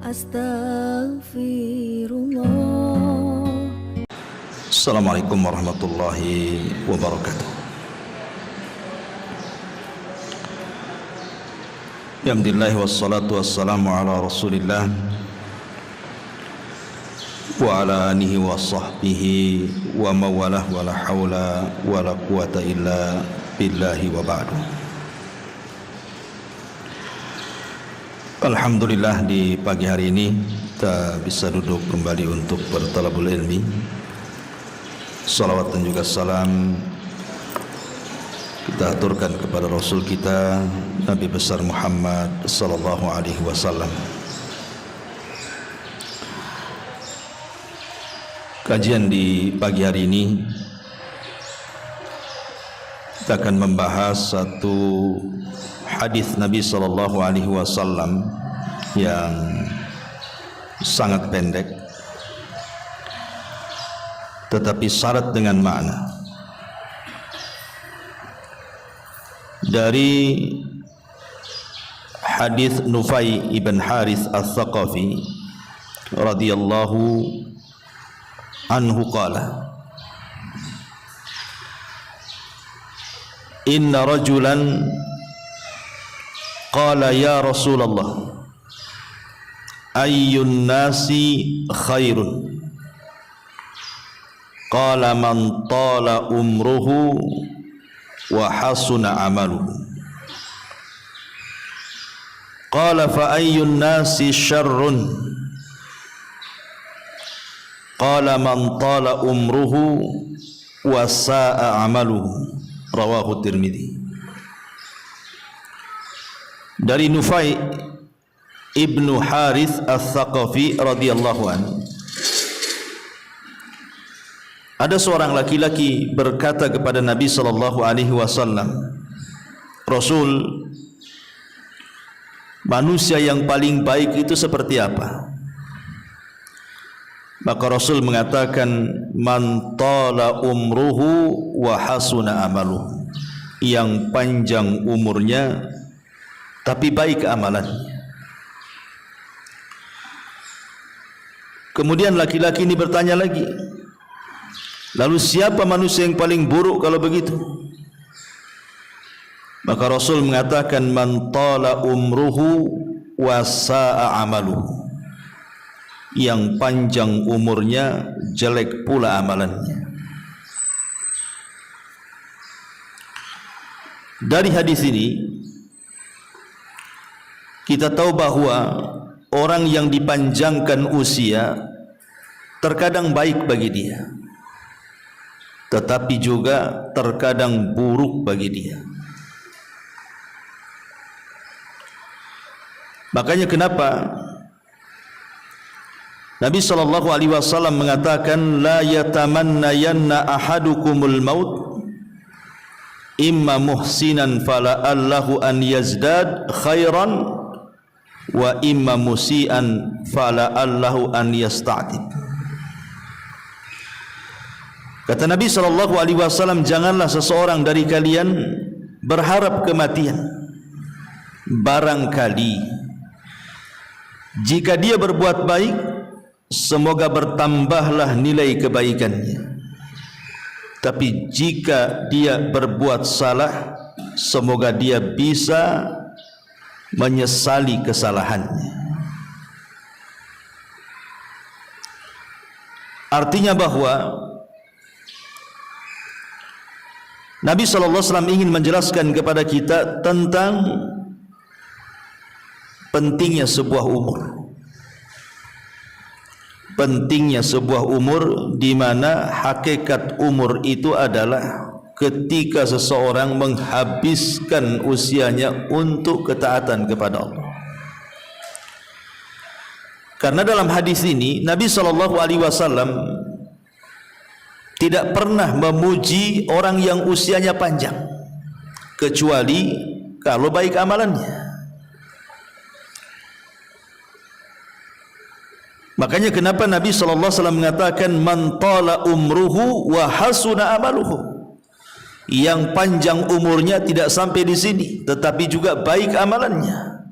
Astaghfirullah. Assalamualaikum warahmatullahi wabarakatuh. Alhamdulillah wassalatu wassalamu ala Rasulillah wa ala alihi wa sahbihi wa mawalah wa la hawla wa la quwata illa billahi wa ba'du. Alhamdulillah, di pagi hari ini kita bisa duduk kembali untuk bertalabul ilmi. Salawat dan juga salam kita aturkan kepada Rasul kita Nabi besar Muhammad sallallahu alaihi wasallam. Kajian di pagi hari ini kita akan membahas satu hadis Nabi sallallahu alaihi wasallam yang sangat pendek tetapi syarat dengan makna. Dari hadis Nufai ibn Harith al-Thaqafi radhiyallahu anhu qala, inna rajulan qala ya Rasulullah ayyun nasi khairun, qala man tala umruhu wa hasuna amaluhu, qala fa ayyun nasi syarrun, qala man tala umruhu wa sa'a amaluhu, rawahu Tirmidzi. Dari Nufai ibnu Harith al-Thaqafi radhiyallahu anhu, ada seorang laki-laki berkata kepada Nabi sallallahu alaihi wasallam, Rasul, manusia yang paling baik itu seperti apa? Maka Rasul mengatakan, man tala umruhu wa hasuna amaluhu, yang panjang umurnya tapi baik amalannya. Kemudian laki-laki ini bertanya lagi, lalu siapa manusia yang paling buruk kalau begitu? Maka Rasul mengatakan, man tala umruhu wa sa'a amaluhu, yang panjang umurnya jelek pula amalannya. Dari hadis ini kita tahu bahwa orang yang dipanjangkan usia terkadang baik bagi dia, tetapi juga terkadang buruk bagi dia. Makanya kenapa Nabi sallallahu alaihi wasallam mengatakan, la yatamannayanna ahadukumul maut imma muhsinan fala allahu an yazdad khairan wa imma musian fala allahu an yasta'tib. Kata Nabi sallallahu alaihi wasallam, janganlah seseorang dari kalian berharap kematian, barangkali jika dia berbuat baik, semoga bertambahlah nilai kebaikannya, tapi jika dia berbuat salah, semoga dia bisa menyesali kesalahannya. Artinya bahwa Nabi SAW ingin menjelaskan kepada kita tentang pentingnya sebuah umur. Pentingnya sebuah umur, di mana hakikat umur itu adalah ketika seseorang menghabiskan usianya untuk ketaatan kepada Allah. Karena dalam hadis ini Nabi SAW tidak pernah memuji orang yang usianya panjang, kecuali kalau baik amalannya. Makanya kenapa Nabi SAW mengatakan, man tala umruhu wa hasuna amaluhu, yang panjang umurnya tidak sampai di sini, tetapi juga baik amalannya.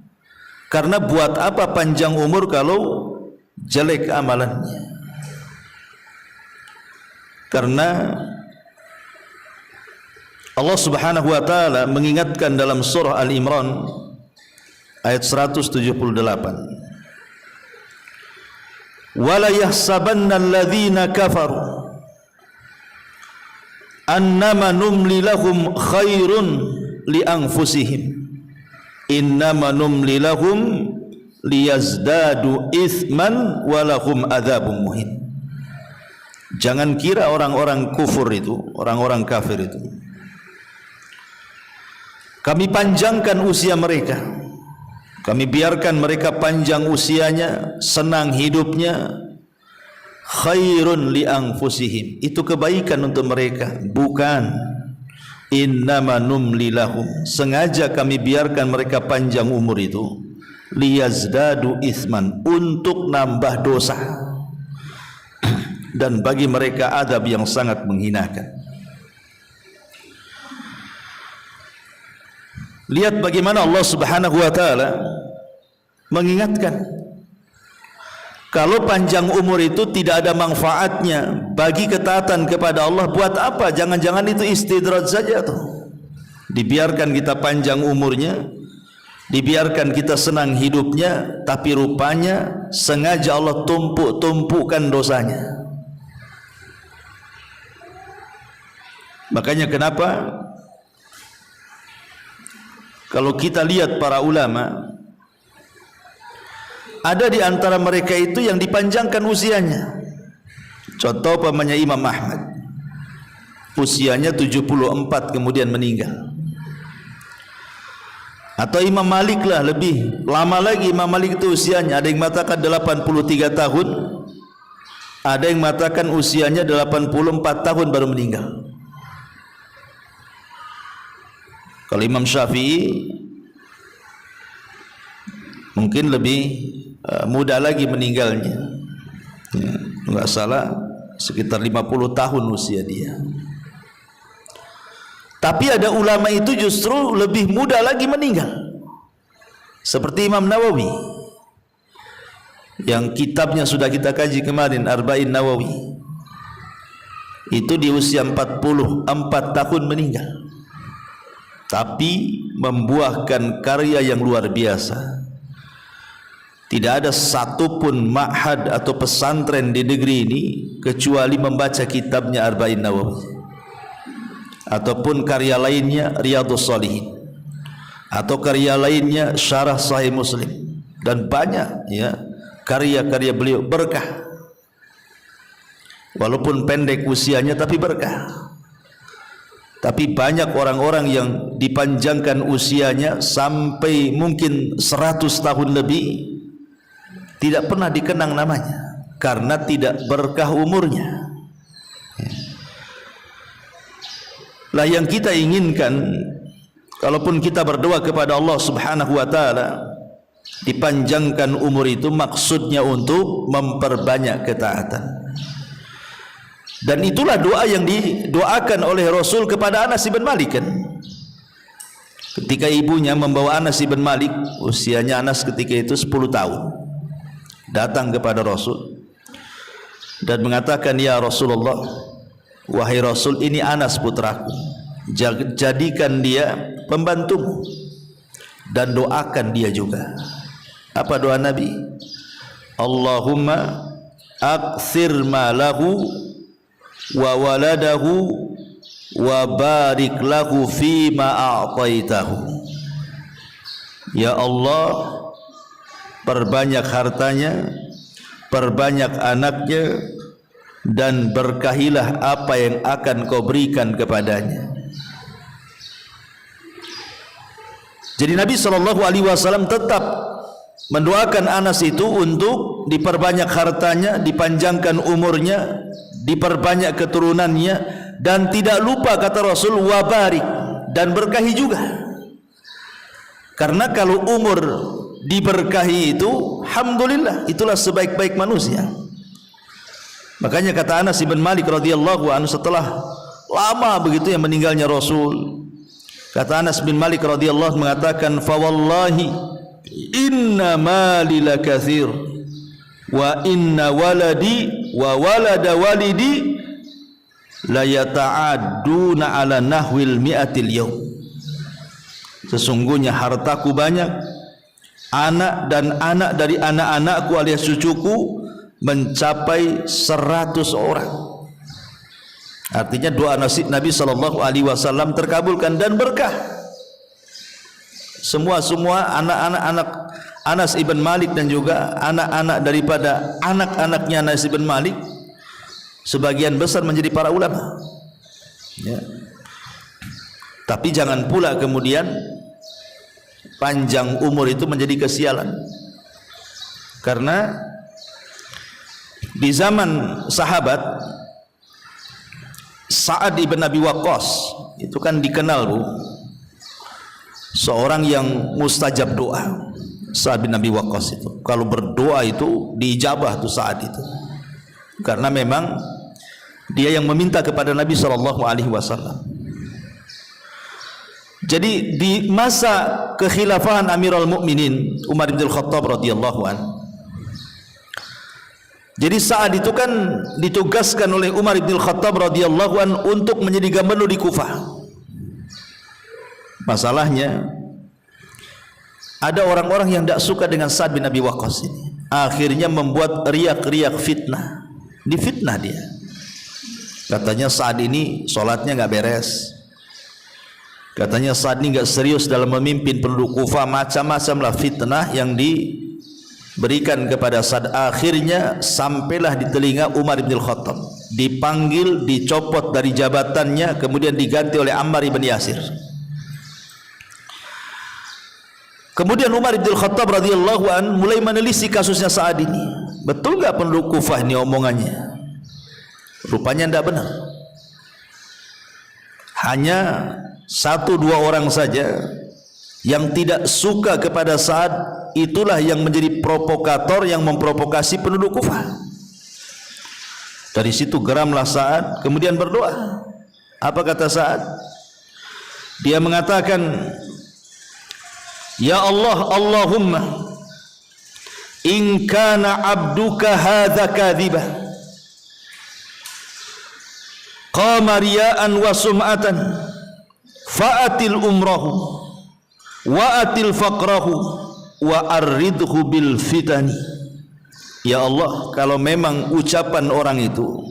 Karena buat apa panjang umur kalau jelek amalannya? Karena Allah Subhanahu wa taala mengingatkan dalam surah Al-Imran ayat 178, wala yahsabanna alladhina kafaru annama numli lahum khairun li anfusihim innama numli lahum liyazdadu ithman walahum adzabun muhin. Jangan kira orang-orang kufur itu, orang-orang kafir itu, kami panjangkan usia mereka, kami biarkan mereka panjang usianya, senang hidupnya, khairun li anfusihim, itu kebaikan untuk mereka. Bukan, innama numli lahum, sengaja kami biarkan mereka panjang umur itu, liyazdadu ithman, untuk nambah dosa, dan bagi mereka adab yang sangat menghinakan. Lihat bagaimana Allah Subhanahu wa taala mengingatkan, kalau panjang umur itu tidak ada manfaatnya bagi ketaatan kepada Allah, buat apa? Jangan-jangan itu istidraj saja tuh. Dibiarkan kita panjang umurnya, dibiarkan kita senang hidupnya, tapi rupanya sengaja Allah tumpuk-tumpukkan dosanya. Makanya kenapa kalau kita lihat para ulama, ada di antara mereka itu yang dipanjangkan usianya. Contoh pamannya Imam Ahmad, usianya 74 kemudian meninggal. Atau Imam Malik lah, lebih lama lagi Imam Malik itu usianya, ada yang mengatakan 83 tahun, ada yang mengatakan usianya 84 tahun baru meninggal. Kalau Imam Syafi'i mungkin lebih muda lagi meninggalnya, ya, enggak salah sekitar 50 tahun usia dia. Tapi ada ulama itu justru lebih muda lagi meninggal, seperti Imam Nawawi yang kitabnya sudah kita kaji kemarin, Arba'in Nawawi, itu di usia 44 tahun meninggal, tapi membuahkan karya yang luar biasa. Tidak ada satupun ma'had atau pesantren di negeri ini kecuali membaca kitabnya Arba'in Nawawi, ataupun karya lainnya Riyadhus Shalihin, atau karya lainnya Syarah Sahih Muslim, dan banyak ya karya-karya beliau berkah. Walaupun pendek usianya tapi berkah. Tapi banyak orang-orang yang dipanjangkan usianya sampai mungkin 100 tahun lebih, tidak pernah dikenang namanya karena tidak berkah umurnya. Lah yang kita inginkan, kalaupun kita berdoa kepada Allah Subhanahu wa taala dipanjangkan umur, itu maksudnya untuk memperbanyak ketaatan. Dan itulah doa yang didoakan oleh Rasul kepada Anas bin Malik kan. Ketika ibunya membawa Anas bin Malik, usianya Anas ketika itu 10 tahun, datang kepada Rasul dan mengatakan, ya Rasulullah, wahai Rasul, ini Anas putraku, jadikan dia pembantumu dan doakan dia juga. Apa doa Nabi? Allahumma aktsir malahu wa waladahu wa barik lahu fima a'taitahu. Ya Allah, perbanyak hartanya, perbanyak anaknya, dan berkahilah apa yang akan kau berikan kepadanya. Jadi Nabi SAW tetap mendoakan Anas itu untuk diperbanyak hartanya, dipanjangkan umurnya, diperbanyak keturunannya, dan tidak lupa kata Rasul wabarik, dan berkahi juga. Karena kalau umur diberkahi itu, alhamdulillah, itulah sebaik-baik manusia. Makanya kata Anas bin Malik radhiyallahu anhu, setelah lama begitu yang meninggalnya Rasul, kata Anas bin Malik radhiyallahu mengatakan, fa wallahi inna mali lakatsir wa inna waladi wa walada walidi la yata'adduna ala nahwil mi'atil yawm. Sesungguhnya hartaku banyak, anak dan anak dari anak-anakku alias cucuku mencapai 100 orang. Artinya doa Nabi SAW terkabulkan dan berkah. Semua anak-anak Anas ibn Malik dan juga anak-anak daripada anak-anaknya Anas ibn Malik sebagian besar menjadi para ulama, ya. Tapi jangan pula kemudian panjang umur itu menjadi kesialan, karena di zaman sahabat Sa'ad ibn Abi Waqqas itu kan dikenal, Bu, seorang yang mustajab doa. Sa'ad bin Abi Waqqas itu kalau berdoa itu diijabah tuh Sa'ad itu, karena memang dia yang meminta kepada Nabi SAW. Jadi di masa kekhilafahan Amirul Mukminin Umar bin Khattab radhiyallahu an, jadi Sa'ad itu kan ditugaskan oleh Umar bin Khattab radhiyallahu an untuk menjadi gubernur di Kufah. Masalahnya ada orang-orang yang tidak suka dengan Sa'ad bin Abi Waqqas ini, akhirnya membuat riak-riak fitnah, difitnah dia. Katanya Sa'ad ini sholatnya nggak beres, katanya Sa'ad ini nggak serius dalam memimpin penduduk Kufah, macam-macam lah fitnah yang diberikan kepada Sa'ad. Akhirnya sampailah di telinga Umar bin Khattab, dipanggil, dicopot dari jabatannya, kemudian diganti oleh Ammar bin Yasir. Kemudian Umar bin Khattab radhiyallahu an mulai menelisik kasusnya Sa'ad ini. Betul nggak penduduk Kufah ini omongannya? Rupanya tidak benar. Hanya 1-2 orang saja yang tidak suka kepada Sa'ad, itulah yang menjadi provokator yang memprovokasi penduduk Kufah. Dari situ geramlah Sa'ad, kemudian berdoa. Apa kata Sa'ad? Dia mengatakan, ya Allah, Allahumma in kana abduka hadza kadhiba qama riya'an wa sum'atan fa'atil umrahu wa atil faqrahu wa arridhu bil fitani. Ya Allah, kalau memang ucapan orang itu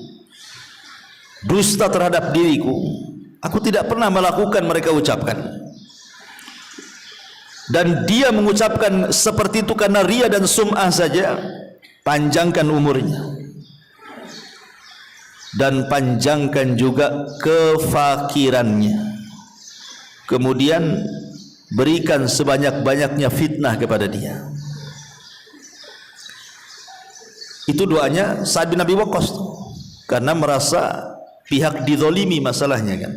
dusta terhadap diriku, aku tidak pernah melakukan mereka ucapkan, dan dia mengucapkan seperti itu karena ria dan sum'ah saja, panjangkan umurnya dan panjangkan juga kefakirannya, kemudian berikan sebanyak-banyaknya fitnah kepada dia. Itu doanya Sa'ad bin Abi Waqqas, karena merasa pihak dizalimi masalahnya kan.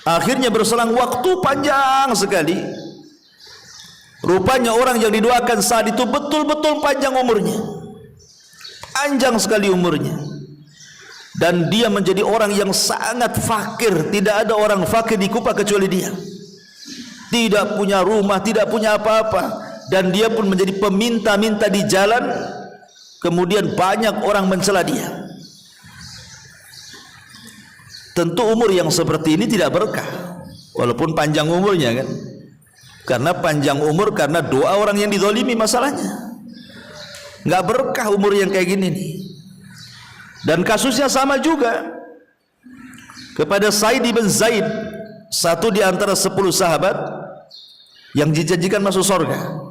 Akhirnya berselang waktu panjang sekali, rupanya orang yang didoakan Sa'ad itu betul-betul panjang umurnya, panjang sekali umurnya, dan dia menjadi orang yang sangat fakir. Tidak ada orang fakir di Kufah kecuali dia. Tidak punya rumah, tidak punya apa-apa, dan dia pun menjadi peminta-minta di jalan. Kemudian banyak orang mencela dia. Tentu umur yang seperti ini tidak berkah, walaupun panjang umurnya kan, karena panjang umur karena doa orang yang dizalimi masalahnya. Nggak berkah umur yang kayak gini nih. Dan kasusnya sama juga kepada Sa'id bin Zaid, satu di antara 10 sahabat yang dijanjikan masuk surga.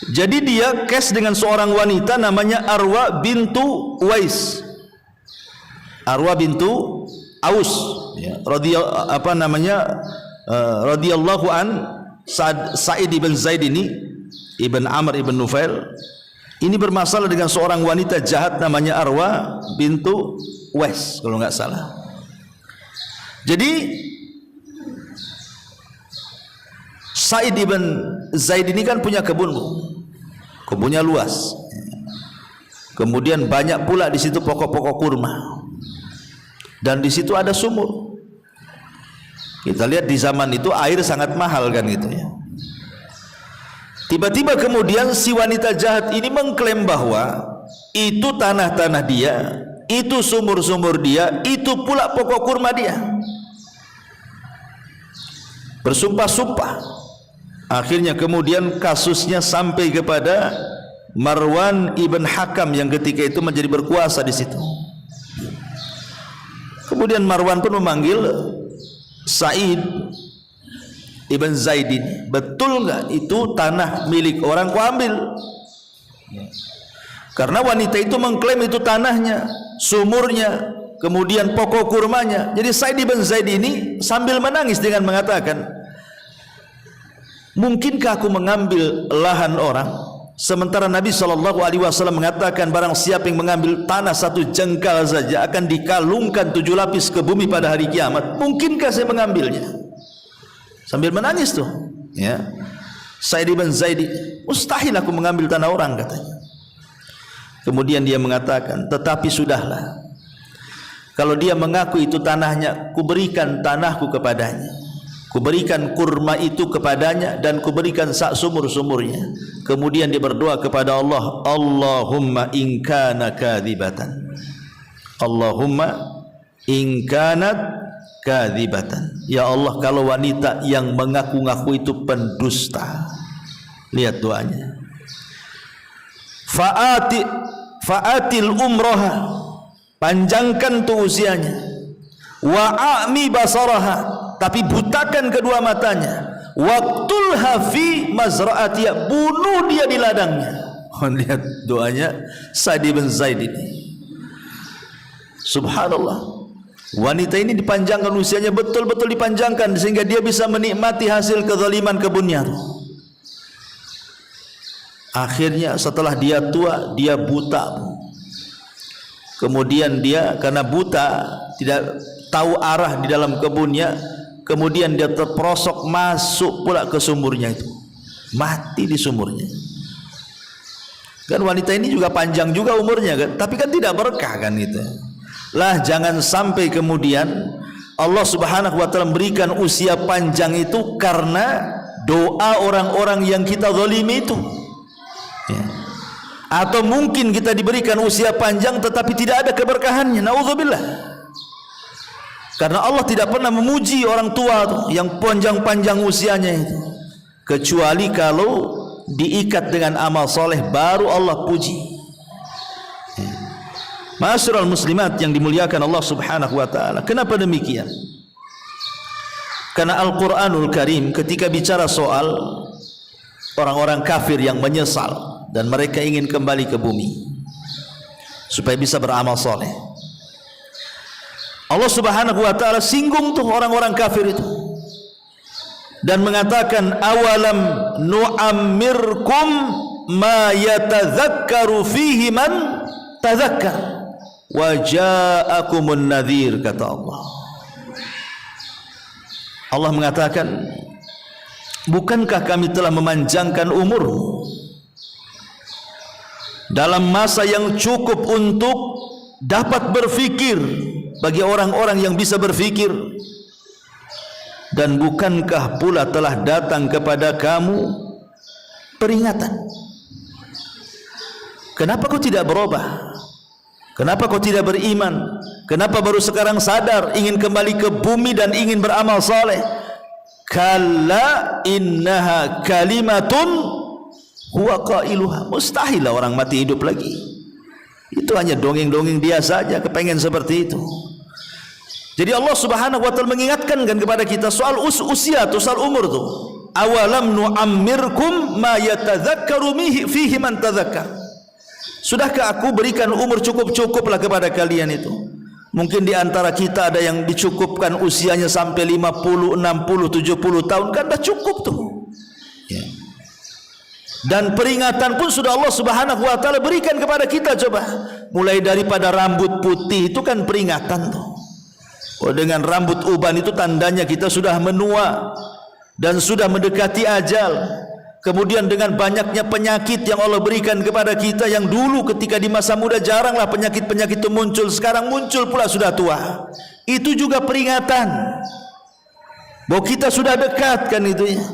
Jadi dia kes dengan seorang wanita namanya Arwa bintu Uwais, Arwa bintu Aus, ya, radhiyallahu an. Sa'id ibn Zaid ini ibn Amr ibn Nufail ini bermasalah dengan seorang wanita jahat namanya Arwa bintu Uwais kalau nggak salah. Jadi Sa'id ibn Zaid ini kan punya kebun, kebunnya luas. Kemudian banyak pula di situ pokok-pokok kurma, dan di situ ada sumur. Kita lihat di zaman itu air sangat mahal kan gitu ya. Tiba-tiba kemudian si wanita jahat ini mengklaim bahwa itu tanah-tanah dia, itu sumur-sumur dia, itu pula pokok kurma dia. Bersumpah-sumpah. Akhirnya kemudian kasusnya sampai kepada Marwan ibn Hakam yang ketika itu menjadi berkuasa di situ. Kemudian Marwan pun memanggil Sa'id ibn Zaid ini, betul enggak itu tanah milik orang, ku ambil. Karena wanita itu mengklaim itu tanahnya, sumurnya, kemudian pokok kurmanya. Jadi Sa'id ibn Zaid ini sambil menangis dengan mengatakan, mungkinkah aku mengambil lahan orang, sementara Nabi SAW mengatakan barang siapa yang mengambil tanah satu jengkal saja akan dikalungkan 7 lapis ke bumi pada hari kiamat. Mungkinkah saya mengambilnya? Sambil menangis tuh, ya. Sa'id ibn Zaid, mustahil aku mengambil tanah orang, katanya. Kemudian dia mengatakan, tetapi sudahlah, kalau dia mengaku itu tanahnya, kuberikan tanahku kepadanya, kuberikan kurma itu kepadanya, dan kuberikan sak sumur-sumurnya. Kemudian dia berdoa kepada Allah, Allahumma in kana kadhibatan, Allahumma in kanat kadhibatan, ya Allah, kalau wanita yang mengaku-ngaku itu pendusta. Lihat doanya, fa'atil umroha, panjangkan tuh usianya, wa'ami basaraha, tapi butakan kedua matanya, waqtulha fi mazra'atiha, bunuh dia di ladangnya. Lihat doanya Sa'id bin Zaid ini. Subhanallah, wanita ini dipanjangkan usianya, betul-betul dipanjangkan sehingga dia bisa menikmati hasil kezaliman kebunnya. Akhirnya setelah dia tua, dia buta. Kemudian dia karena buta, tidak tahu arah di dalam kebunnya, kemudian dia terperosok masuk pula ke sumurnya itu, mati di sumurnya. Kan wanita ini juga panjang juga umurnya kan, tapi kan tidak berkah kan itu. Lah jangan sampai kemudian Allah Subhanahu wa taala memberikan usia panjang itu karena doa orang-orang yang kita zalimi itu. Ya. Atau mungkin kita diberikan usia panjang tetapi tidak ada keberkahannya, naudzubillah. Karena Allah tidak pernah memuji orang tua tuh, yang panjang-panjang usianya itu, kecuali kalau diikat dengan amal soleh baru Allah puji. Ya. Ma'asyiral muslimat yang dimuliakan Allah Subhanahu wa taala. Kenapa demikian? Karena Al-Qur'anul Karim ketika bicara soal orang-orang kafir yang menyesal dan mereka ingin kembali ke bumi supaya bisa beramal soleh, Allah Subhanahu wa taala singgung tuh orang-orang kafir itu dan mengatakan, awalam nu'ammirkum ma yatadzakkaru fihi man tadzakkar wa ja'akumun nadhir, kata Allah. Allah mengatakan, bukankah kami telah memanjangkan umurmu dalam masa yang cukup untuk dapat berfikir bagi orang-orang yang bisa berfikir, dan bukankah pula telah datang kepada kamu peringatan? Kenapa kau tidak berubah? Kenapa kau tidak beriman? Kenapa baru sekarang sadar ingin kembali ke bumi dan ingin beramal saleh? Kalla innaha kalimatun huwa qailuha. Mustahil orang mati hidup lagi. Itu hanya dongeng-dongeng dia saja kepengen seperti itu. Jadi Allah Subhanahu wa taala mengingatkan kan kepada kita soal usia atau soal umur tuh. Awalam nu'ammirkum ma yatadzakkaru fihi man tadzakkar. Sudahkah aku berikan umur cukup-cukuplah kepada kalian itu? Mungkin di antara kita ada yang dicukupkan usianya sampai 50, 60, 70 tahun, kan dah cukup tuh. Ya. Dan peringatan pun sudah Allah Subhanahu wa taala berikan kepada kita, coba. Mulai daripada rambut putih itu kan peringatan tuh. Oh, dengan rambut uban itu tandanya kita sudah menua dan sudah mendekati ajal. Kemudian dengan banyaknya penyakit yang Allah berikan kepada kita, yang dulu ketika di masa muda jaranglah penyakit-penyakit itu muncul, sekarang muncul pula sudah tua. Itu juga peringatan bahwa kita sudah dekat kan itu ya.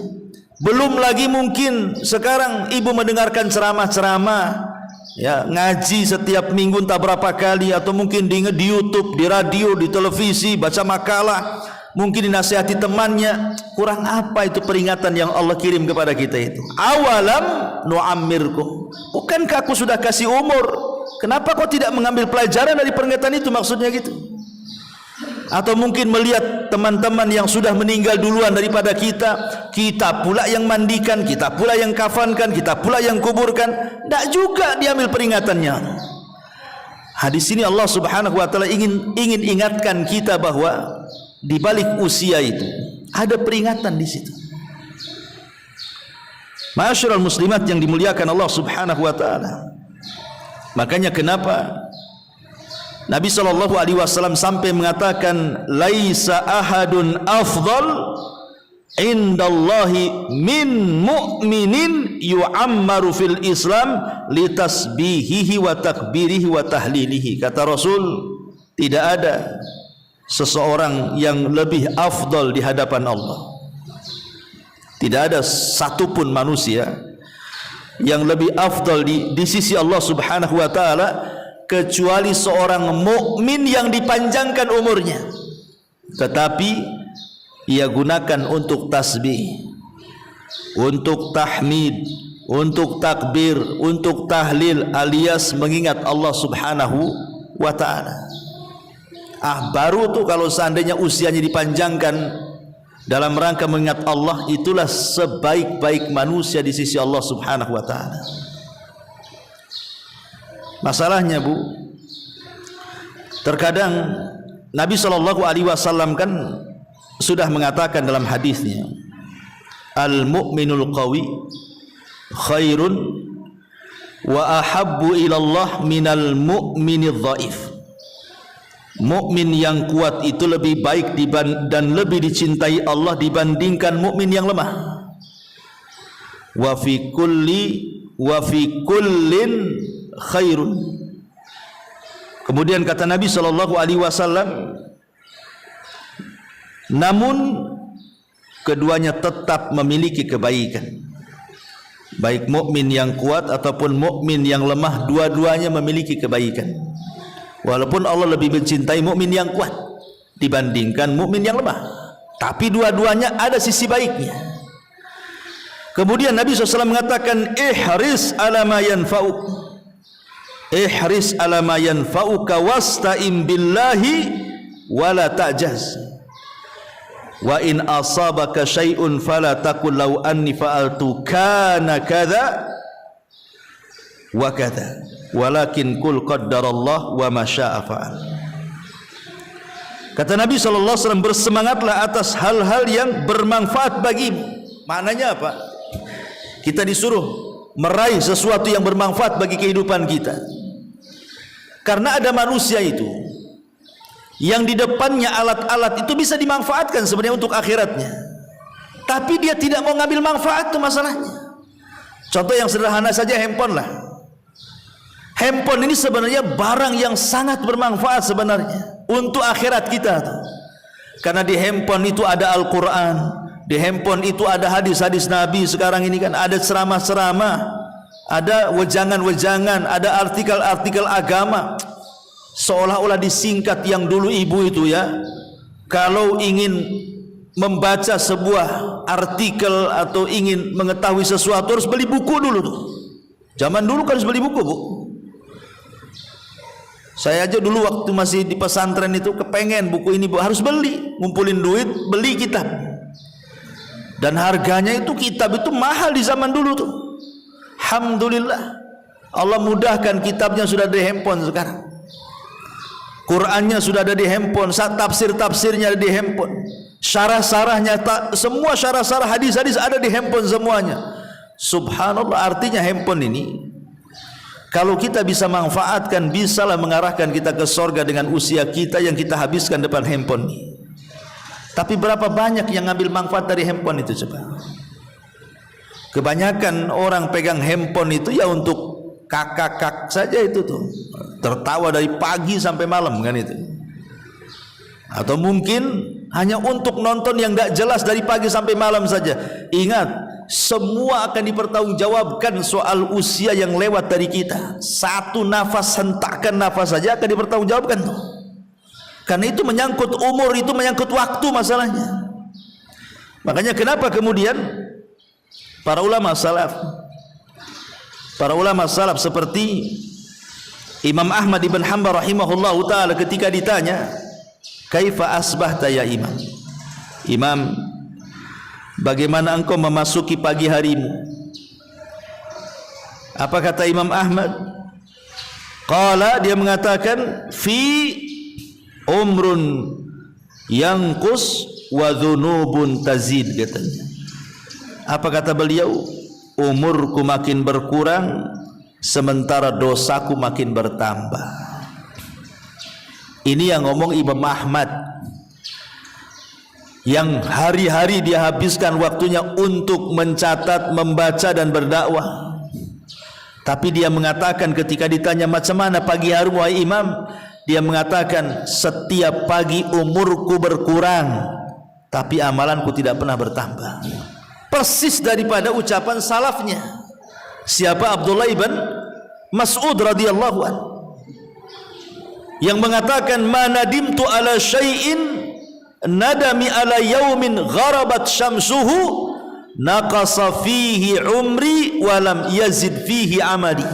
Belum lagi mungkin sekarang ibu mendengarkan ceramah-ceramah, ya, ngaji setiap minggu entah berapa kali, atau mungkin di YouTube, di radio, di televisi, baca makalah, mungkin dinasihati temannya. Kurang apa itu peringatan yang Allah kirim kepada kita itu? Awalam nu'ammirkum, bukankah aku sudah kasih umur? Kenapa kau tidak mengambil pelajaran dari peringatan itu? Maksudnya gitu. Atau mungkin melihat teman-teman yang sudah meninggal duluan daripada kita, kita pula yang mandikan, kita pula yang kafankan, kita pula yang kuburkan, tidak juga diambil peringatannya. Hadis ini Allah Subhanahu wa taala ingin ingatkan kita bahwa di balik usia itu ada peringatan di situ. Ma'asyiral muslimat yang dimuliakan Allah Subhanahu wa taala. Makanya kenapa Nabi SAW sampai mengatakan, laisa ahadun afdal indallahi min mu'minin yu'ammaru fil Islam litasbihihi wa takbirihi wa tahlilihi. Kata Rasul, tidak ada seseorang yang lebih afdal di hadapan Allah. Tidak ada satupun manusia yang lebih afdal di sisi Allah Subhanahu wa taala kecuali seorang mukmin yang dipanjangkan umurnya, tetapi ia gunakan untuk tasbih, untuk tahmid, untuk takbir, untuk tahlil, alias mengingat Allah Subhanahu wa taala. Baru tuh kalau seandainya usianya dipanjangkan dalam rangka mengingat Allah, itulah sebaik-baik manusia di sisi Allah Subhanahu wa taala. Masalahnya, Bu, terkadang Nabi SAW kan sudah mengatakan dalam hadisnya, al-mu'minul qawi khairun wa ahabbu ilallah minal mu'minidh dhaif. Mukmin yang kuat itu lebih baik dan lebih dicintai Allah dibandingkan mukmin yang lemah. Wa fi kullin khairun. Kemudian kata Nabi SAW, namun keduanya tetap memiliki kebaikan. Baik mukmin yang kuat ataupun mukmin yang lemah, dua-duanya memiliki kebaikan. Walaupun Allah lebih mencintai mukmin yang kuat dibandingkan mukmin yang lemah, tapi dua-duanya ada sisi baiknya. Kemudian Nabi SAW mengatakan, ihris ala ma yanfa'uk, ihris ala ma yanfa'uka wasta'in billahi wala ta'jaz, wa in asabaka syai'un fala taqul law anni fa'altu kana kadza wa kadza, walakin kul qaddarallah wa ma syaa fa'al. Kata Nabi SAW, bersemangatlah atas hal-hal yang bermanfaat bagimu. Maknanya apa? Kita disuruh meraih sesuatu yang bermanfaat bagi kehidupan kita. Karena ada manusia itu yang di depannya alat-alat itu bisa dimanfaatkan sebenarnya untuk akhiratnya, tapi dia tidak mau ngambil manfaat, itu masalahnya. Contoh yang sederhana saja, handphone lah. Handphone ini sebenarnya barang yang sangat bermanfaat sebenarnya untuk akhirat kita tuh. Karena di handphone itu ada Al-Quran, di handphone itu ada hadis-hadis Nabi. Sekarang ini kan ada ceramah-ceramah, ada wejangan-wejangan, ada artikel-artikel agama. Seolah-olah disingkat yang dulu ibu itu ya, kalau ingin membaca sebuah artikel atau ingin mengetahui sesuatu harus beli buku dulu tuh. Zaman dulu kan harus beli buku, Bu. Saya aja dulu waktu masih di pesantren itu kepengen buku ini, Bu, harus beli, ngumpulin duit, beli kitab. Dan harganya itu, kitab itu mahal di zaman dulu tuh. Alhamdulillah, Allah mudahkan, kitabnya sudah di handphone sekarang. Qurannya sudah ada di handphone, tafsir-tafsirnya ada di handphone, syarah-syarahnya, semua syarah-syarah hadis-hadis ada di handphone semuanya. Subhanallah, artinya handphone ini kalau kita bisa manfaatkan, bisalah mengarahkan kita ke sorga dengan usia kita yang kita habiskan depan handphone ini. Tapi berapa banyak yang ngambil manfaat dari handphone itu coba? Kebanyakan orang pegang handphone itu ya untuk kakak saja itu tuh, tertawa dari pagi sampai malam kan itu. Atau mungkin hanya untuk nonton yang gak jelas dari pagi sampai malam saja. Ingat, semua akan dipertanggungjawabkan soal usia yang lewat dari kita. Satu nafas, hentakan nafas saja akan dipertanggungjawabkan tuh. Karena itu menyangkut umur, itu menyangkut waktu masalahnya. Makanya kenapa kemudian para ulama salaf seperti Imam Ahmad ibn Hanbal rahimahullahu taala ketika ditanya, "Kaifa asbahta ya Imam?" Imam, bagaimana engkau memasuki pagi harimu? Apa kata Imam Ahmad? Qala, dia mengatakan, "Fi umrun yanqus wa dhunubun tazid," katanya. Apa kata beliau? Umurku makin berkurang sementara dosaku makin bertambah. Ini yang ngomong Imam Ahmad, yang hari-hari dia habiskan waktunya untuk mencatat, membaca dan berdakwah. Tapi dia mengatakan ketika ditanya macam mana pagi hari wahai Imam, dia mengatakan setiap pagi umurku berkurang tapi amalanku tidak pernah bertambah. Persis daripada ucapan salafnya. Siapa? Abdullah ibn Mas'ud radhiyallahu an, yang mengatakan, "Ma nadimtu ala syai'in nadami ala yaumin gharabat syamsuhu naqasa fihi umri wa lam yazid fihi amali."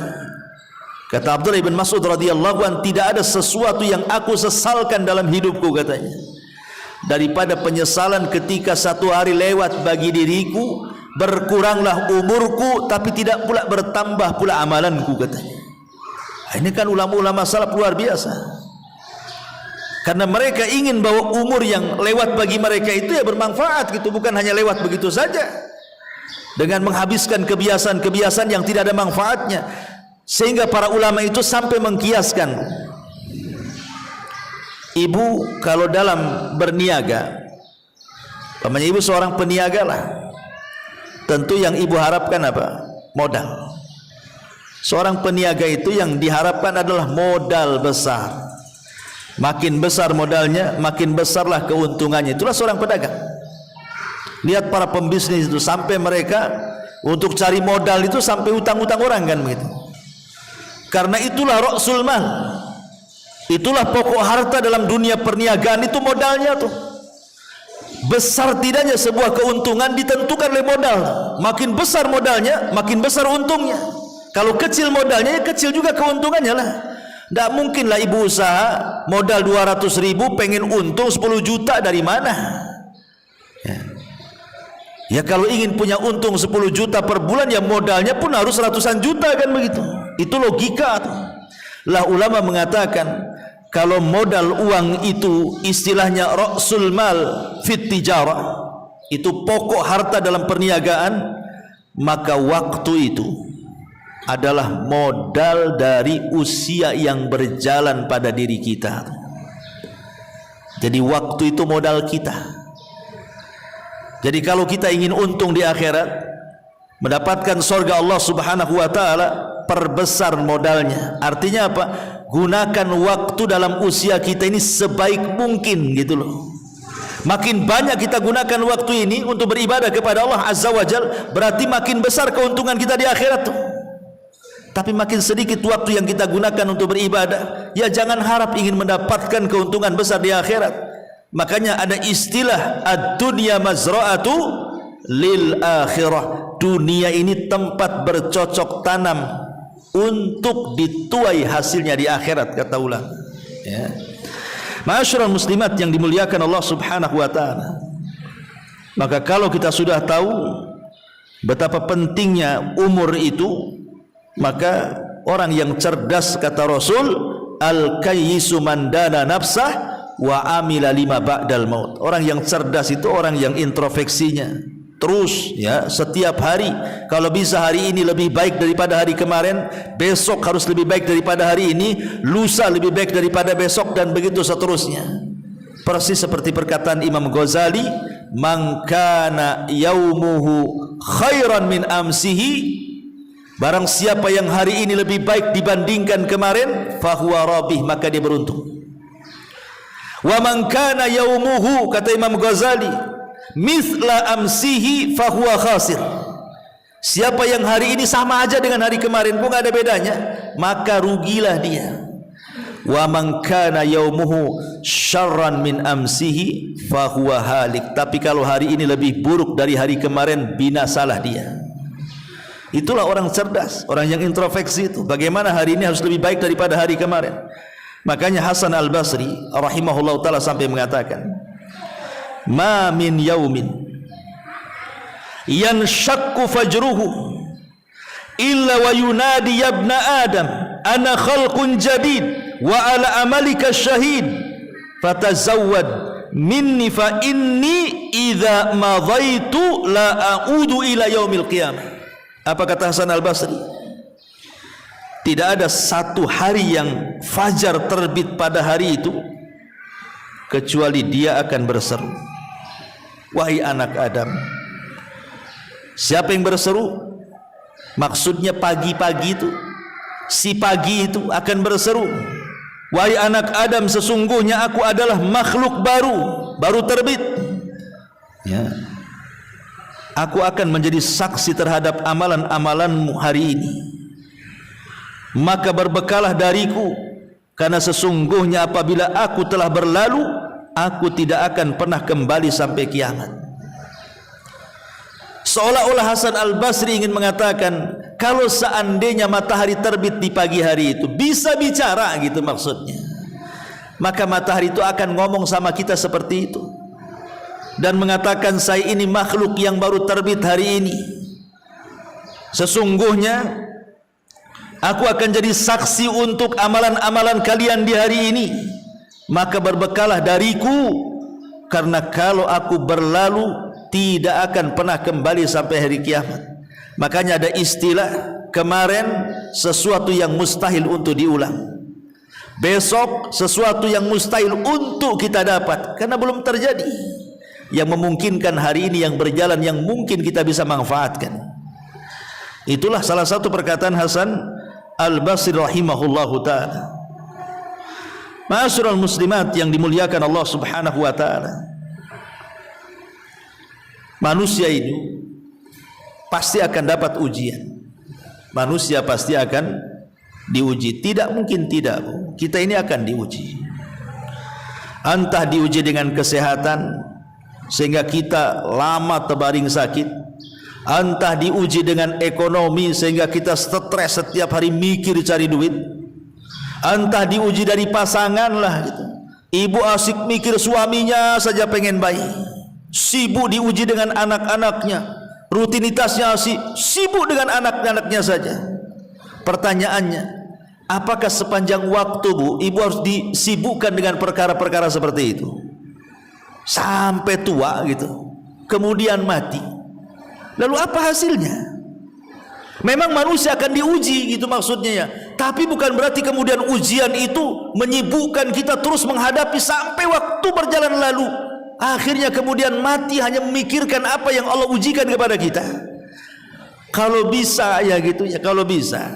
Kata Abdullah ibn Mas'ud radhiyallahu an, tidak ada sesuatu yang aku sesalkan dalam hidupku, katanya, daripada penyesalan ketika satu hari lewat bagi diriku, berkuranglah umurku tapi tidak pula bertambah pula amalanku, katanya. Ini kan ulama-ulama salaf luar biasa, karena mereka ingin bahwa umur yang lewat bagi mereka itu ya bermanfaat gitu, bukan hanya lewat begitu saja dengan menghabiskan kebiasaan-kebiasaan yang tidak ada manfaatnya. Sehingga para ulama itu sampai mengkiaskan, ibu kalau dalam berniaga, namanya ibu seorang peniaga lah, tentu yang ibu harapkan apa? Modal. Seorang peniaga itu yang diharapkan adalah modal besar. Makin besar modalnya, makin besarlah keuntungannya. Itulah seorang pedagang. Lihat para pembisnis itu, sampai mereka untuk cari modal itu sampai utang-utang orang kan begitu. Karena itulah ra'sul mal, itulah pokok harta dalam dunia perniagaan, itu modalnya tuh. Besar tidaknya sebuah keuntungan ditentukan oleh modal. Makin besar modalnya, makin besar untungnya. Kalau kecil modalnya, ya kecil juga keuntungannya lah. Tidak mungkinlah ibu usaha modal 200.000 pengen untung 10 juta, dari mana? Ya kalau ingin punya untung 10 juta per bulan, ya modalnya pun harus ratusan juta kan begitu. Itu logika tuh. Lah ulama mengatakan, kalau modal uang itu istilahnya ra'sul mal fit tijarah, itu pokok harta dalam perniagaan, maka waktu itu adalah modal dari usia yang berjalan pada diri kita. Jadi waktu itu modal kita. Jadi kalau kita ingin untung di akhirat, mendapatkan surga Allah Subhanahu wa taala, perbesar modalnya. Artinya apa? Gunakan waktu dalam usia kita ini sebaik mungkin gitu loh. Makin banyak kita gunakan waktu ini untuk beribadah kepada Allah Azza wa Jal, berarti makin besar keuntungan kita di akhirat tuh. Tapi makin sedikit waktu yang kita gunakan untuk beribadah, ya jangan harap ingin mendapatkan keuntungan besar di akhirat. Makanya ada istilah ad-dunya mazra'atu lil akhirah. Dunia ini tempat bercocok tanam untuk dituai hasilnya di akhirat, kata ulama. Ya. Ma'asyiral muslimat yang dimuliakan Allah Subhanahu wa taala. Maka kalau kita sudah tahu betapa pentingnya umur itu, maka orang yang cerdas, kata Rasul, al-kayyisu man dana nafsah wa amila lima ba'dal maut. Orang yang cerdas itu orang yang introspeksinya terus, ya, setiap hari. Kalau bisa hari ini lebih baik daripada hari kemarin, besok harus lebih baik daripada hari ini, lusa lebih baik daripada besok, dan begitu seterusnya. Persis seperti perkataan Imam Ghazali, man kana yaumuhu khairan min amsihi, barang siapa yang hari ini lebih baik dibandingkan kemarin, fahuwa rabih, maka dia beruntung. Wa man kana yaumuhu, kata Imam Ghazali, mithla amsihi fahuwa khasir, Siapa yang hari ini sama aja dengan hari kemarin pun ada bedanya, maka rugilah dia. Wa man kana yaumuhu syarran min amsihi fahuwa halik. Tapi kalau hari ini lebih buruk dari hari kemarin, binasalah dia. Itulah orang cerdas, orang yang introspeksi itu. Bagaimana hari ini harus lebih baik daripada hari kemarin. Makanya Hasan Al-Basri rahimahullah ta'ala sampai mengatakan, ma min yaumin yanshakku fajruhu illa wa yunadi ya ibna adam ana khalqun jadid wa ala amalika syahid fatazawwad minni fa inni idza madaitu la a'udu ila yaumil qiyamah. Apa kata Hasan Al-Basri? Tidak ada satu hari yang fajar terbit pada hari itu kecuali dia akan berseru, wahai anak Adam. Siapa yang berseru? Maksudnya pagi-pagi itu, si pagi itu akan berseru, wahai anak Adam, sesungguhnya aku adalah makhluk baru terbit, ya. Aku akan menjadi saksi terhadap amalan-amalanmu hari ini. Maka berbekalah dariku, karena sesungguhnya apabila aku telah berlalu, aku tidak akan pernah kembali sampai kiamat. Seolah-olah Hasan Al-Basri ingin mengatakan, kalau seandainya matahari terbit di pagi hari itu bisa bicara gitu maksudnya, maka matahari itu akan ngomong sama kita seperti itu dan mengatakan, saya ini makhluk yang baru terbit hari ini, sesungguhnya aku akan jadi saksi untuk amalan-amalan kalian di hari ini. Maka berbekalah dariku, karena kalau aku berlalu tidak akan pernah kembali sampai hari kiamat. Makanya ada istilah, kemarin sesuatu yang mustahil untuk diulang, besok sesuatu yang mustahil untuk kita dapat karena belum terjadi. Yang memungkinkan hari ini yang berjalan, yang mungkin kita bisa manfaatkan. Itulah salah satu perkataan Hasan Al-Basri rahimahullahu ta'ala. Ma'asyiral muslimat yang dimuliakan Allah subhanahu wa ta'ala, manusia ini pasti akan dapat ujian. Manusia pasti akan diuji. Tidak mungkin tidak. Kita ini akan diuji. Entah diuji dengan kesehatan sehingga kita lama terbaring sakit, entah diuji dengan ekonomi sehingga kita stres setiap hari mikir cari duit, entah diuji dari pasangan lah gitu. Ibu asik mikir suaminya saja pengen bayi, sibuk diuji dengan anak-anaknya, rutinitasnya sibuk dengan anak-anaknya saja. Pertanyaannya, apakah sepanjang waktu bu, ibu harus disibukkan dengan perkara-perkara seperti itu sampai tua gitu, kemudian mati? Lalu apa hasilnya? Memang manusia akan diuji gitu maksudnya ya, tapi bukan berarti kemudian ujian itu menyibukkan kita terus menghadapi sampai waktu berjalan lalu, akhirnya kemudian mati hanya memikirkan apa yang Allah ujikan kepada kita. Kalau bisa ya gitu ya, kalau bisa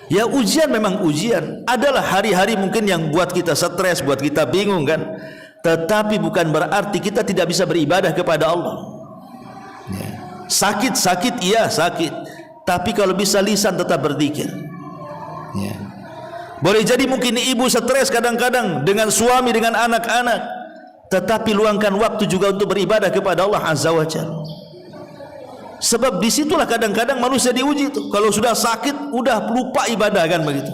ya, ujian memang ujian. Adalah hari-hari mungkin yang buat kita stres, buat kita bingung kan, tetapi bukan berarti kita tidak bisa beribadah kepada Allah. Sakit-sakit iya sakit, tapi kalau bisa lisan tetap berzikir. Boleh jadi mungkin ibu stres kadang-kadang dengan suami, dengan anak-anak, tetapi luangkan waktu juga untuk beribadah kepada Allah Azza wa Jalla. Sebab disitulah kadang-kadang manusia diuji itu. Kalau sudah sakit udah lupa ibadah kan begitu.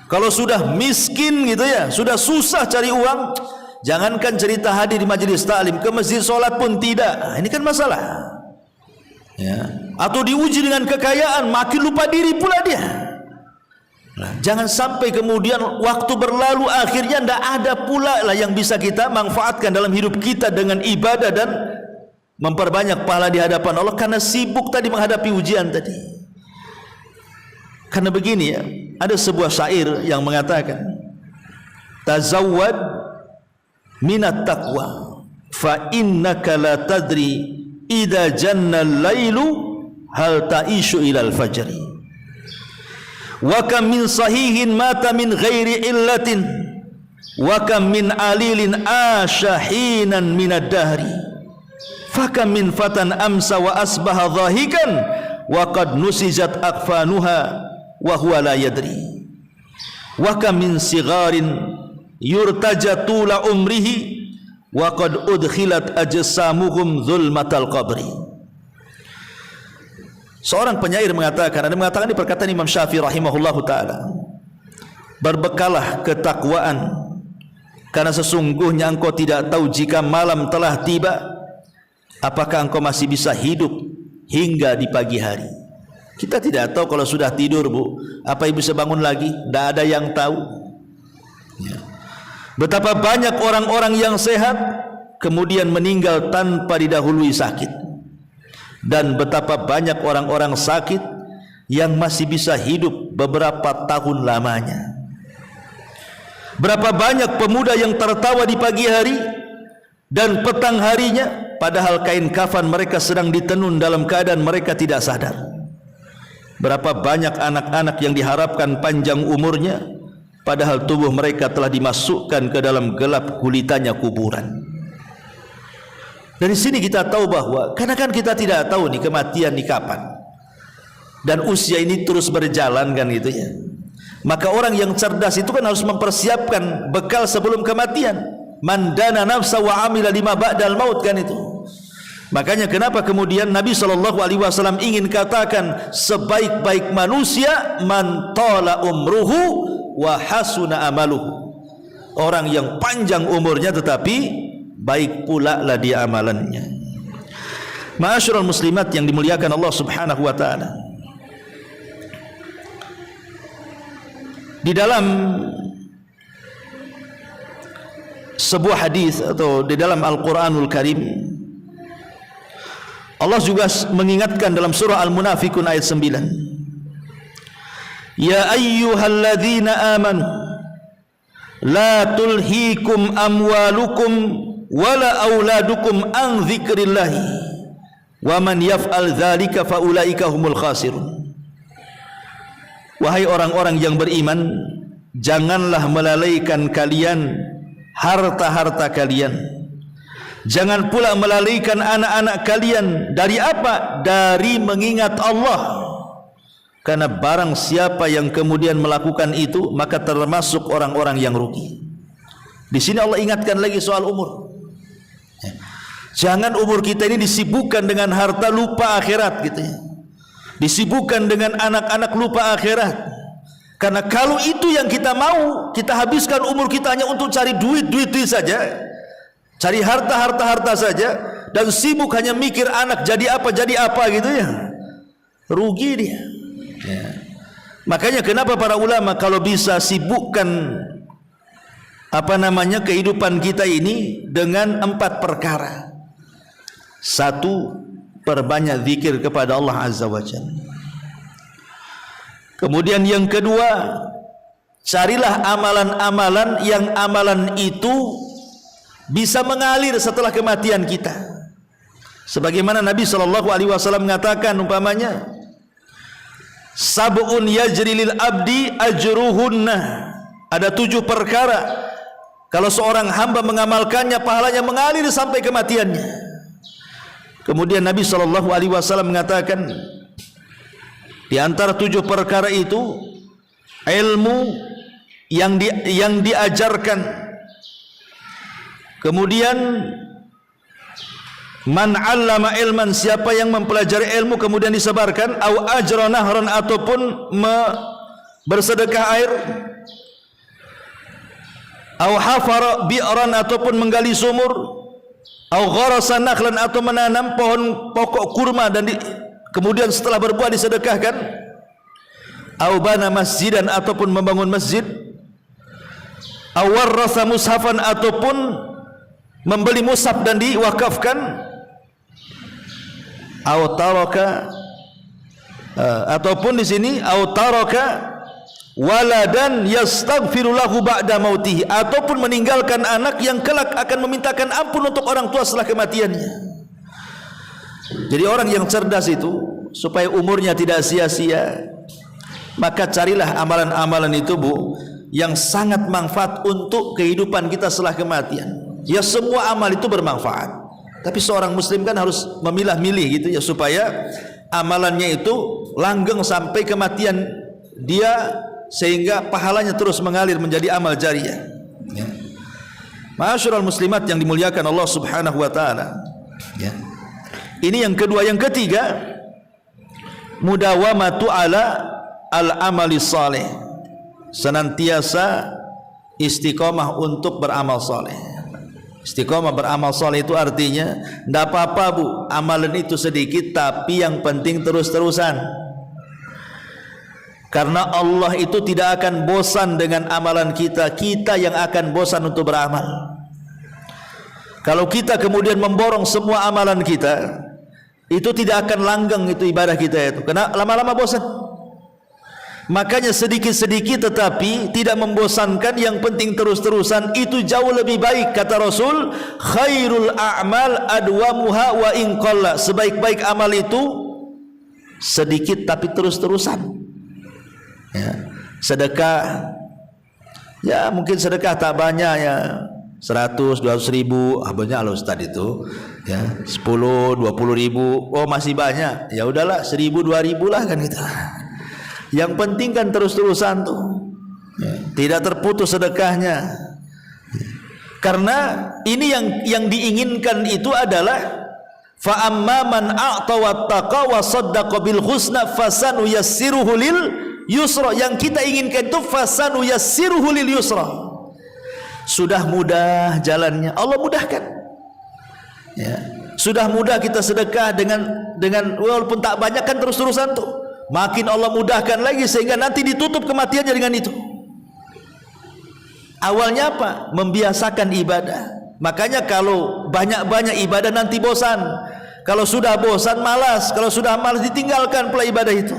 Kalau sudah miskin gitu ya, sudah susah cari uang, jangankan cerita hadir di majelis taklim, ke masjid solat pun tidak. Nah, ini kan masalah ya. Atau diuji dengan kekayaan, makin lupa diri pula dia. Nah, jangan sampai kemudian waktu berlalu akhirnya tidak ada pula lah yang bisa kita manfaatkan dalam hidup kita dengan ibadah dan memperbanyak pahala di hadapan Allah karena sibuk tadi menghadapi ujian tadi. Karena begini ya, ada sebuah syair yang mengatakan, tazawwad minat taqwa fa innaka la tadri idza janna al-lailu hal ta'ishu ilal fajri wa kam min sahihin mata min ghairi illatin wa kam min alilin ashahinan minad dahri fa kam min fatan amsa wa asbaha dhahikan wa qad nusijat akfanuha wa huwa la yadri wa kam min sigharin yurtaja tula umrihi wa qad udkhilat ajsamuhum zulmatal qabri. Seorang penyair mengatakan, ada mengatakan di perkataan Imam Syafi'i rahimahullahu taala, berbekalah ketakwaan, karena sesungguhnya engkau tidak tahu jika malam telah tiba, apakah engkau masih bisa hidup hingga di pagi hari. Kita tidak tahu kalau sudah tidur, Bu, apa ibu bisa bangun lagi? Tidak ada yang tahu. Betapa banyak orang-orang yang sehat kemudian meninggal tanpa didahului sakit, dan betapa banyak orang-orang sakit yang masih bisa hidup beberapa tahun lamanya. Berapa banyak pemuda yang tertawa di pagi hari dan petang harinya, padahal kain kafan mereka sedang ditenun dalam keadaan mereka tidak sadar. Berapa banyak anak-anak yang diharapkan panjang umurnya, padahal tubuh mereka telah dimasukkan ke dalam gelap gulitannya kuburan. Dari sini kita tahu bahwa, karena kan kita tidak tahu nih kematian di kapan, dan usia ini terus berjalan kan gitu ya, maka orang yang cerdas itu kan harus mempersiapkan bekal sebelum kematian. Man dana nafsa wa amila lima ba'dal maut, kan itu. Makanya kenapa kemudian Nabi SAW ingin katakan sebaik-baik manusia man tala umruhu wa hasuna amaluhu, orang yang panjang umurnya tetapi baik pula lah dia amalannya. Ma'asyiral muslimat yang dimuliakan Allah Subhanahu wa taala, di dalam sebuah hadis atau di dalam Al-Qur'anul Karim, Allah juga mengingatkan dalam surah Al-Munafikun ayat 9, ya ayyuhalladzina amanu la tulhikum amwalukum wala auladukum an dzikrillahi wa man yaf'al dzalika faulaika humul khasirun. Wahai orang-orang yang beriman, janganlah melalaikan kalian harta-harta kalian, jangan pula melalaikan anak-anak kalian. Dari apa? Dari mengingat Allah. Karena barang siapa yang kemudian melakukan itu, maka termasuk orang-orang yang rugi. Di sini Allah ingatkan lagi soal umur. Jangan umur kita ini disibukkan dengan harta lupa akhirat gitu ya. Disibukkan dengan anak-anak lupa akhirat. Karena kalau itu yang kita mau, kita habiskan umur kita hanya untuk cari duit saja, cari harta saja, dan sibuk hanya mikir anak jadi apa gitu ya, rugi dia ya. Makanya kenapa para ulama kalau bisa sibukkan kehidupan kita ini dengan 4 perkara. 1, perbanyak zikir kepada Allah Azza wa Jalla. Kemudian yang kedua, carilah amalan-amalan yang amalan itu bisa mengalir setelah kematian kita. Sebagaimana Nabi SAW mengatakan umpamanya, sab'un yajri lil abdi ajruhunna. Ada 7 perkara kalau seorang hamba mengamalkannya, pahalanya mengalir sampai kematiannya. Kemudian Nabi SAW mengatakan, di antara 7 perkara itu ilmu yang diajarkan. Kemudian man 'allama ilman, siapa yang mempelajari ilmu kemudian disebarkan, au ajra nahran, ataupun bersedekah air, au hafara bi'ran, ataupun menggali sumur, au gharasa nakhlan, atau menanam pokok kurma dan kemudian setelah berbuah disedekahkan, au bana masjidan, ataupun membangun masjid, au warrasa mushafan, ataupun membeli mushaf dan diwakafkan, au taraka, ataupun di sini au taraka waladan yastaghfiru lahu ba'da mautihi, ataupun meninggalkan anak yang kelak akan memintakan ampun untuk orang tua setelah kematiannya. Jadi orang yang cerdas itu supaya umurnya tidak sia-sia, maka carilah amalan-amalan itu, Bu, yang sangat manfaat untuk kehidupan kita setelah kematian. Ya, semua amal itu bermanfaat, tapi seorang muslim kan harus memilah-milih gitu ya, supaya amalannya itu langgeng sampai kematian dia, sehingga pahalanya terus mengalir menjadi amal jariyah. Ya. Ma'asyiral muslimat yang dimuliakan Allah Subhanahu wa taala. Ya. Ini yang kedua. Yang ketiga, mudawamatu ala al-amali saleh. Senantiasa istiqomah untuk beramal saleh. Istiqomah beramal saleh itu artinya tidak apa-apa bu, amalan itu sedikit, tapi yang penting terus-terusan. Karena Allah itu tidak akan bosan dengan amalan kita, kita yang akan bosan untuk beramal. Kalau kita kemudian memborong semua amalan kita, itu tidak akan langgeng itu ibadah kita itu, karena lama-lama bosan. Makanya sedikit-sedikit tetapi tidak membosankan, yang penting terus-terusan, itu jauh lebih baik. Kata Rasul, khairul a'mal adwamuha wa in qalla. Sebaik-baik amal itu sedikit tapi terus-terusan. Ya. Sedekah, ya mungkin sedekah tak banyak ya, 100, 200 ribu, banyak loh Ustaz itu ya, 10, 20 ribu, oh masih banyak, ya udahlah 1000, 2000 lah kan kita. Yang penting kan terus-terusan tuh, ya, tidak terputus sedekahnya. Karena ini yang diinginkan itu adalah fa amma man a'ta wattaqa wa saddaqa bil husna fasanu yassiruhu lil yusra. Yang kita inginkan itu fasanu yassiruhu lil yusra. Sudah mudah jalannya, Allah mudahkan. Ya. Sudah mudah kita sedekah dengan walaupun tak banyak kan terus-terusan tuh. Makin Allah mudahkan lagi sehingga nanti ditutup kematiannya dengan itu. Awalnya apa? Membiasakan ibadah. Makanya kalau banyak-banyak ibadah nanti bosan. Kalau sudah bosan malas, kalau sudah malas ditinggalkan pula ibadah itu.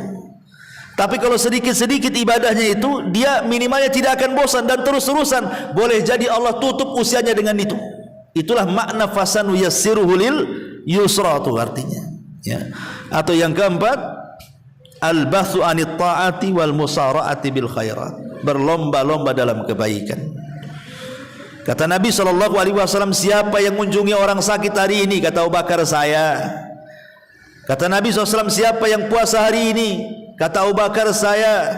Tapi kalau sedikit-sedikit ibadahnya itu, dia minimalnya tidak akan bosan dan terus-terusan. Boleh jadi Allah tutup usianya dengan itu. Itulah makna fasanu yassiruhu lil yusra itu artinya. Ya. Atau yang keempat, al-bathu anit ta'ati wal musara'ati bil khairat. Berlomba-lomba dalam kebaikan. Kata Nabi SAW, siapa yang mengunjungi orang sakit hari ini? Kata Abu Bakar, saya. Kata Nabi SAW, siapa yang puasa hari ini? Kata Abu Bakar, saya.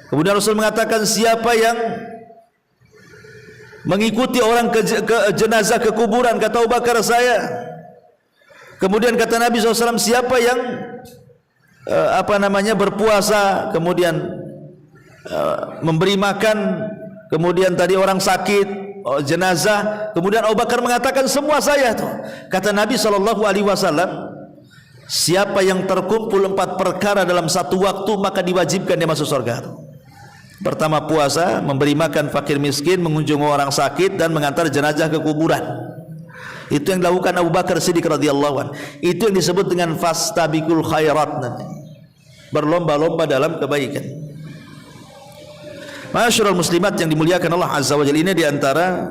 Kemudian Rasul mengatakan, siapa yang mengikuti orang ke jenazah ke kuburan? Kata Abu Bakar, saya. Kemudian kata Nabi SAW, siapa yang berpuasa, kemudian memberi makan, kemudian tadi orang sakit, jenazah, kemudian Abu Bakar mengatakan semua saya tuh. Kata Nabi SAW, siapa yang terkumpul 4 perkara dalam satu waktu, maka diwajibkan dia masuk surga. Pertama puasa, memberi makan fakir miskin, mengunjungi orang sakit, dan mengantar jenazah ke kuburan. Itu yang dilakukan Abu Bakar Siddiq radhiyallahu anhu. Itu yang disebut dengan fastabiqul khairat, nanti berlomba-lomba dalam kebaikan. Ma'asyiral muslimat yang dimuliakan Allah Azza wa Jalla, ini diantara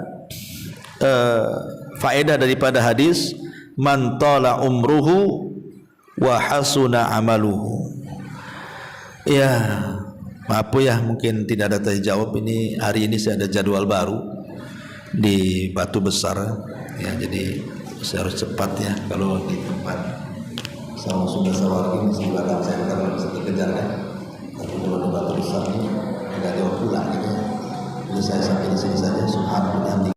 faedah daripada hadis man tala umruhu wa hasuna amaluhu. Ya, maaf ya, mungkin tidak ada terjawab. Ini hari ini saya ada jadwal baru di Batu Besar ya, jadi saya harus cepat ya. Kalau di tempat sama sudah sawar ini di belakang saya kan bisa dikejar kan, tapi kalau di Batu Besar ini agak jauh pula gitu. Jadi saya sampai di sini saja. Subhanallah.